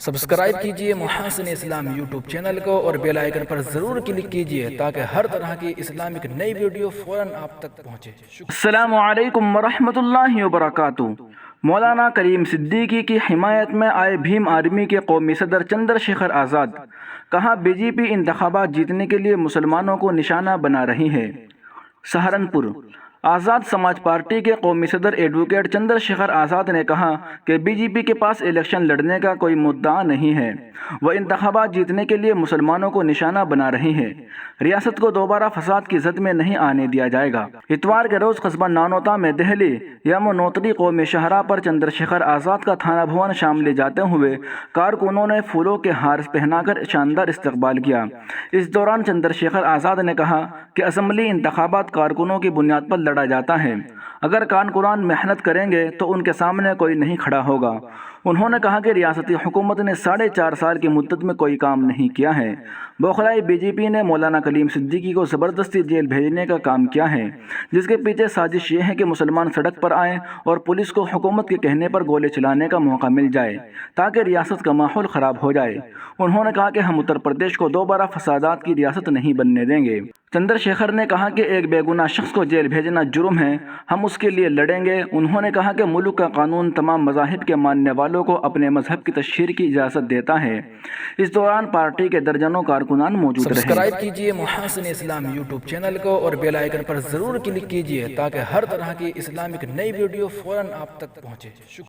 Subscribe کیجئے محاسن اسلام YouTube channel کو اور بیل آئیکن پر ضرور کلک کیجئے تاکہ ہر طرح کی اسلامک نئی ویڈیو فوراً آپ تک پہنچے۔ السلام علیکم ورحمۃ اللہ وبرکاتہ۔ مولانا کریم صدیقی کی حمایت میں آئے بھیم آرمی کے قومی صدر چندر شیکھر آزاد، کہا بی جے پی انتخابات جیتنے کے لیے مسلمانوں کو نشانہ بنا رہی ہے۔ سہارنپور، آزاد سماج پارٹی کے قومی صدر ایڈوکیٹ چندر شیکھر آزاد نے کہا کہ بی جے پی کے پاس الیکشن لڑنے کا کوئی مدعا نہیں ہے، وہ انتخابات جیتنے کے لیے مسلمانوں کو نشانہ بنا رہی ہے۔ ریاست کو دوبارہ فساد کی زد میں نہیں آنے دیا جائے گا۔ اتوار کے روز قصبہ نانوتا میں دہلی یمنوتری قومی شاہراہ پر چندر شیکھر آزاد کا تھانہ بھون شاملے جاتے ہوئے کارکنوں نے پھولوں کے ہار پہنا کر شاندار استقبال کیا۔ اس دوران چندر شیکھر آزاد نے کہا کہ اسمبلی انتخابات کارکنوں کی بنیاد پر لڑا جاتا ہے، اگر کارکنان محنت کریں گے تو ان کے سامنے کوئی نہیں کھڑا ہوگا۔ انہوں نے کہا کہ ریاستی حکومت نے 4.5 سال کی مدت میں کوئی کام نہیں کیا ہے۔ بوکھلائی بی جے پی نے مولانا کریم صدیقی کو زبردستی جیل بھیجنے کا کام کیا ہے، جس کے پیچھے سازش یہ ہے کہ مسلمان سڑک پر آئیں اور پولیس کو حکومت کے کہنے پر گولے چلانے کا موقع مل جائے تاکہ ریاست کا ماحول خراب ہو جائے۔ انہوں نے کہا کہ ہم اتر پردیش کو دوبارہ فسادات کی ریاست نہیں بننے دیں گے۔ چندر شیکھر نے کہا کہ ایک بے گناہ شخص کو جیل بھیجنا جرم ہے، ہم اس کے لیے لڑیں گے۔ انہوں نے کہا کہ ملک کا قانون تمام مذاہب کے ماننے والوں کو اپنے مذہب کی تشہیر کی اجازت دیتا ہے۔ اس دوران پارٹی کے درجنوں کارکنان موجود رہے۔ سبسکرائب کیجئے محاسن اسلام یوٹیوب چینل کو اور بیل آئیکن پر ضرور کلک کیجئے تاکہ ہر طرح کی اسلامک نئی ویڈیو فوراً آپ تک پہنچے۔